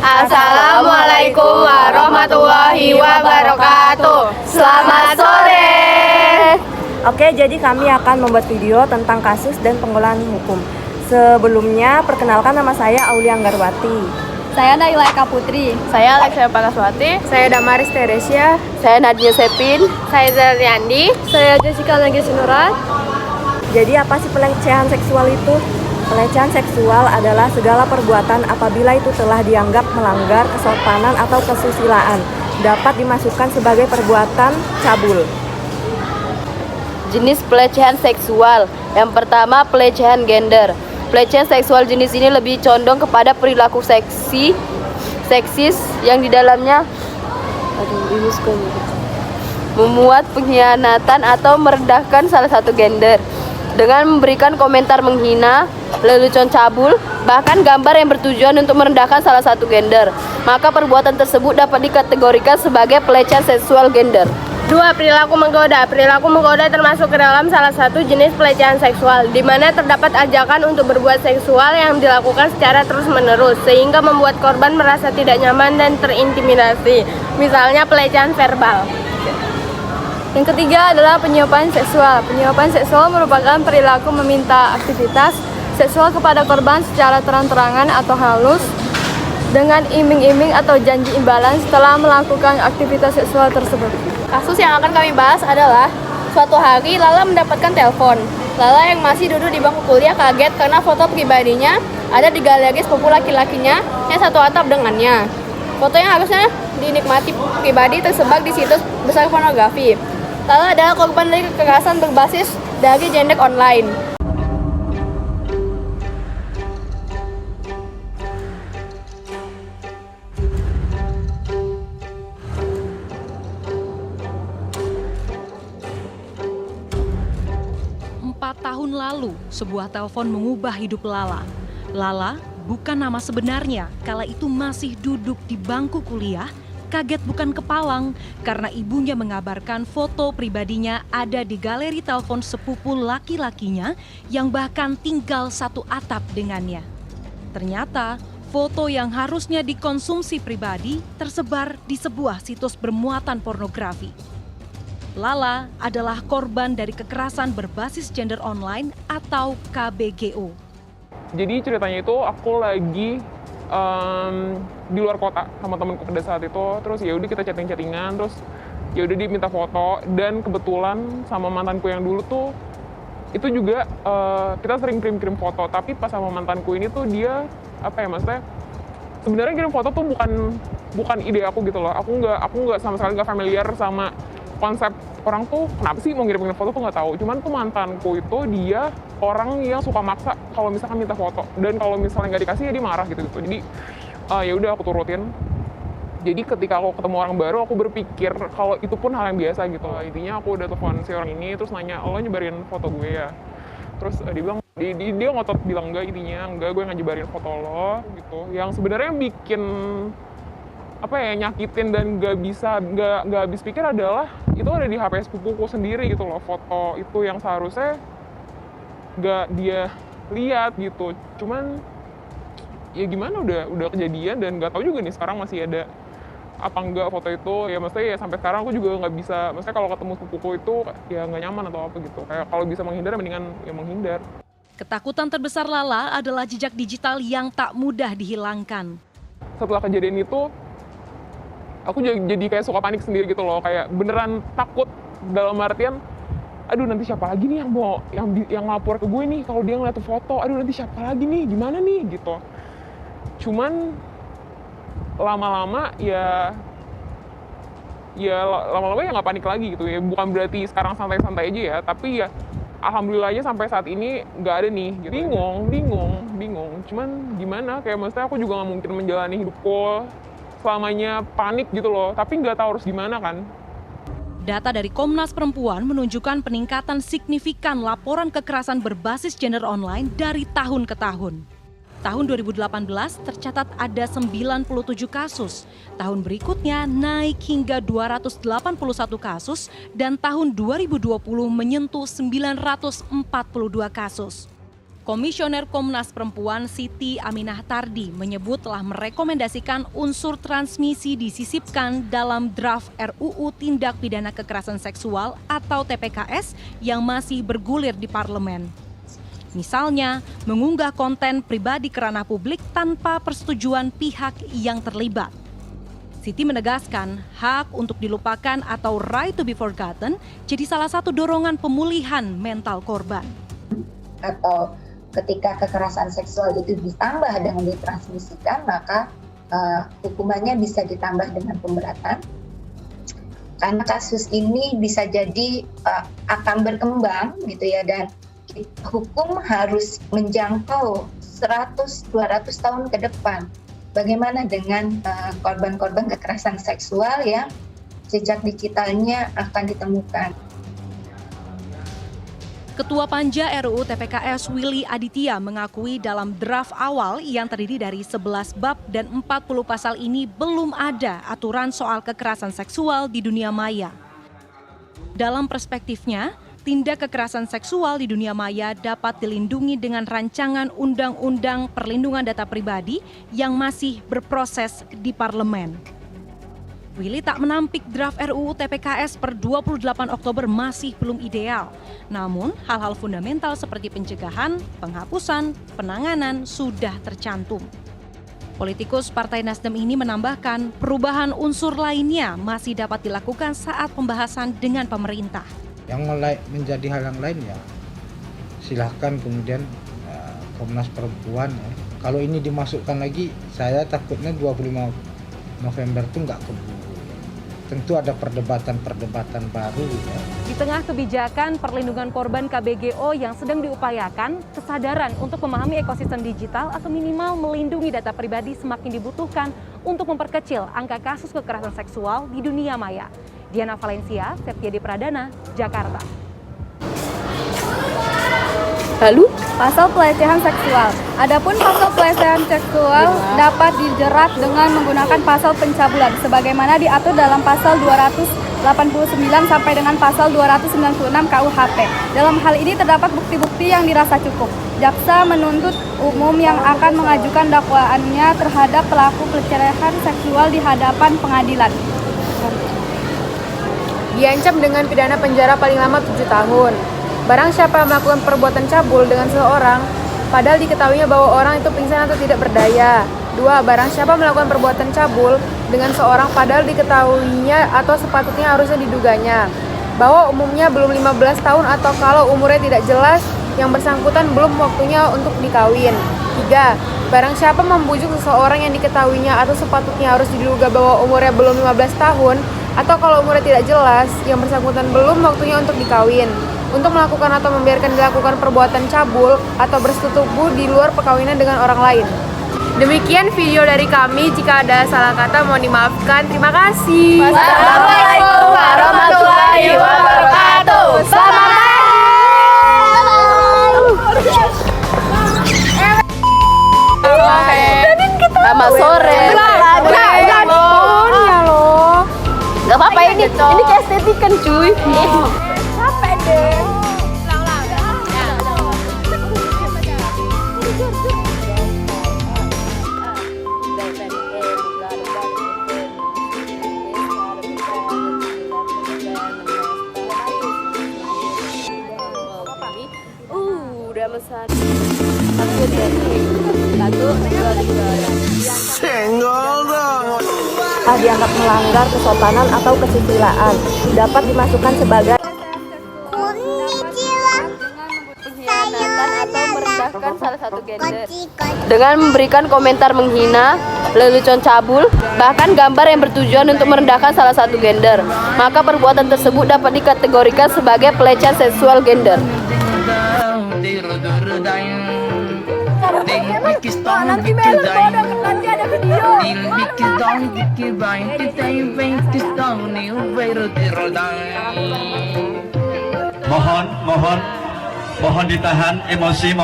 Assalamualaikum warahmatullahi wabarakatuh. Selamat sore. Oke, jadi kami akan membuat video tentang kasus dan pengelolaan hukum. Sebelumnya, perkenalkan nama saya Aulia Anggarwati. Saya Naila Eka Putri. Saya Alexia Paraswati. Saya Damaris Teresia. Saya Nadia Sepin. Saya Zaliandi. Saya Jessica Nagisunurat. Jadi apa sih pelecehan seksual itu? Pelecehan seksual adalah segala perbuatan apabila itu telah dianggap melanggar kesopanan atau kesusilaan, dapat dimasukkan sebagai perbuatan cabul. Jenis pelecehan seksual. Yang pertama, pelecehan gender. Pelecehan seksual jenis ini lebih condong kepada perilaku seksis yang di dalamnya memuat pengkhianatan atau merendahkan salah satu gender dengan memberikan komentar menghina, lelucon cabul, bahkan gambar yang bertujuan untuk merendahkan salah satu gender. Maka perbuatan tersebut dapat dikategorikan sebagai pelecehan seksual gender. 2. Perilaku menggoda. Perilaku menggoda termasuk ke dalam salah satu jenis pelecehan seksual, di mana terdapat ajakan untuk berbuat seksual yang dilakukan secara terus-menerus, sehingga membuat korban merasa tidak nyaman dan terintimidasi. Misalnya pelecehan verbal. Yang ketiga adalah penyuapan seksual. Penyuapan seksual merupakan perilaku meminta aktivitas seksual kepada korban secara terang-terangan atau halus dengan iming-iming atau janji imbalan setelah melakukan aktivitas seksual tersebut. Kasus yang akan kami bahas adalah suatu hari Lala mendapatkan telepon. Lala yang masih duduk di bangku kuliah kaget karena foto pribadinya ada di galeri sepupu laki-lakinya yang satu atap dengannya. Foto yang harusnya dinikmati pribadi tersebar di situs besar pornografi. Lala adalah korban dari kekerasan berbasis dari jendek online. Tahun lalu, sebuah telepon mengubah hidup Lala. Lala bukan nama sebenarnya, kala itu masih duduk di bangku kuliah, kaget bukan kepalang karena ibunya mengabarkan foto pribadinya ada di galeri telepon sepupu laki-lakinya yang bahkan tinggal satu atap dengannya. Ternyata, foto yang harusnya dikonsumsi pribadi tersebar di sebuah situs bermuatan pornografi. Lala adalah korban dari kekerasan berbasis gender online atau KBGO. Jadi ceritanya itu aku lagi di luar kota sama temenku pada saat itu, terus ya udah kita chatting-chattingan, terus ya udah dia minta foto, dan kebetulan sama mantanku yang dulu tuh itu juga kita sering kirim-kirim foto, tapi pas sama mantanku ini tuh dia apa ya, maksudnya sebenarnya kirim foto tuh bukan ide aku gitu loh. Aku nggak sama sekali nggak familiar sama konsep orang tuh kenapa sih mau ngirim foto tuh nggak tahu. Cuman tuh mantanku itu dia orang yang suka maksa kalau misalkan minta foto, dan kalau misalnya nggak dikasih ya dia marah gitu. Jadi ya udah aku turutin. Jadi ketika aku ketemu orang baru, aku berpikir kalau itu pun hal yang biasa gitu. Intinya aku udah telepon si orang ini, terus nanya, lo nyebarin foto gue ya? Terus dia bilang, dia ngotot bilang enggak, intinya enggak, gue nggak nyebarin foto lo gitu. Yang sebenarnya bikin apa ya, nyakitin dan nggak habis pikir adalah itu ada di HP sepupuku sendiri gitu loh, foto itu yang seharusnya nggak dia lihat gitu. Cuman ya gimana, udah kejadian dan nggak tahu juga nih sekarang masih ada apa enggak foto itu. Ya maksudnya ya sampai sekarang aku juga nggak bisa, maksudnya kalau ketemu sepupuku itu ya nggak nyaman atau apa gitu. Kayak kalau bisa menghindar mendingan ya menghindar. Ketakutan terbesar Lala adalah jejak digital yang tak mudah dihilangkan. Setelah kejadian itu aku jadi kayak suka panik sendiri gitu loh, kayak beneran takut dalam artian, aduh nanti siapa lagi nih yang lapor ke gue nih kalau dia ngeliat foto, aduh nanti siapa lagi nih, gimana nih gitu. Cuman lama-lama ya nggak panik lagi gitu ya. Bukan berarti sekarang santai-santai aja ya, tapi ya alhamdulillah aja sampai saat ini nggak ada nih gitu. Bingung. Cuman gimana, kayak maksudnya aku juga nggak mungkin menjalani hidupku selamanya panik gitu loh, tapi nggak tahu harus gimana kan. Data dari Komnas Perempuan menunjukkan peningkatan signifikan laporan kekerasan berbasis gender online dari tahun ke tahun. Tahun 2018 tercatat ada 97 kasus, tahun berikutnya naik hingga 281 kasus, dan tahun 2020 menyentuh 942 kasus. Komisioner Komnas Perempuan Siti Aminah Tardi menyebut telah merekomendasikan unsur transmisi disisipkan dalam draft RUU Tindak Pidana Kekerasan Seksual atau TPKS yang masih bergulir di parlemen. Misalnya, mengunggah konten pribadi ke ranah publik tanpa persetujuan pihak yang terlibat. Siti menegaskan hak untuk dilupakan atau right to be forgotten jadi salah satu dorongan pemulihan mental korban. Atau ketika kekerasan seksual itu ditambah dengan ditransmisikan, maka hukumannya bisa ditambah dengan pemberatan. Karena kasus ini bisa jadi akan berkembang gitu ya, dan hukum harus menjangkau 100-200 tahun ke depan. Bagaimana dengan korban-korban kekerasan seksual yang jejak digitalnya akan ditemukan. Ketua Panja RUU TPKS Willy Aditya mengakui dalam draft awal yang terdiri dari 11 bab dan 40 pasal ini belum ada aturan soal kekerasan seksual di dunia maya. Dalam perspektifnya, tindak kekerasan seksual di dunia maya dapat dilindungi dengan rancangan Undang-Undang Perlindungan Data Pribadi yang masih berproses di parlemen. Willy tak menampik draft RUU TPKS per 28 Oktober masih belum ideal. Namun, hal-hal fundamental seperti pencegahan, penghapusan, penanganan sudah tercantum. Politikus Partai Nasdem ini menambahkan perubahan unsur lainnya masih dapat dilakukan saat pembahasan dengan pemerintah. Yang menjadi hal yang lain ya silahkan kemudian Komnas Perempuan ya. Kalau ini dimasukkan lagi, saya takutnya 25 November itu nggak keburu. Tentu ada perdebatan baru ya. Di tengah kebijakan perlindungan korban KBGO yang sedang diupayakan, kesadaran untuk memahami ekosistem digital atau minimal melindungi data pribadi semakin dibutuhkan untuk memperkecil angka kasus kekerasan seksual di dunia maya. Diana Valencia, Septiadi Pradana, Jakarta. Lalu, Pasal pelecehan seksual. Adapun pasal pelecehan seksual dapat dijerat dengan menggunakan pasal pencabulan sebagaimana diatur dalam pasal 289 sampai dengan pasal 296 KUHP. Dalam hal ini terdapat bukti-bukti yang dirasa cukup. Jaksa menuntut umum yang akan mengajukan dakwaannya terhadap pelaku pelecehan seksual di hadapan pengadilan. Diancam dengan pidana penjara paling lama 7 tahun. Barang siapa melakukan perbuatan cabul dengan seseorang, padahal diketahuinya bahwa orang itu pingsan atau tidak berdaya. 2. Barang siapa melakukan perbuatan cabul dengan seorang padahal diketahuinya atau sepatutnya harusnya diduganya, bahwa umumnya belum 15 tahun atau kalau umurnya tidak jelas, yang bersangkutan belum waktunya untuk dikawin. 3. Barang siapa membujuk seseorang yang diketahuinya atau sepatutnya harus diduga bahwa umurnya belum 15 tahun, atau kalau umurnya tidak jelas, yang bersangkutan belum waktunya untuk dikawin, untuk melakukan atau membiarkan dilakukan perbuatan cabul atau bersetubuh di luar perkawinan dengan orang lain. Demikian video dari kami, jika ada salah kata mohon dimaafkan. Terima kasih. Wassalamualaikum warahmatullahi wabarakatuh. Selamat selamat sore. Gak apa-apa, ini kayak estetikan cuy. Capek deh. Udah mesan. Satu dia nih. Satu, dua, tiga. Dianggap melanggar kesopanan atau kesusilaan, dapat dimasukkan sebagai Pengkhianatan atau merendahkan salah satu gender dengan memberikan komentar menghina, lelucon cabul, bahkan gambar yang bertujuan untuk merendahkan salah satu gender, maka perbuatan tersebut dapat dikategorikan sebagai pelecehan seksual gender. Mohon ditahan emosi,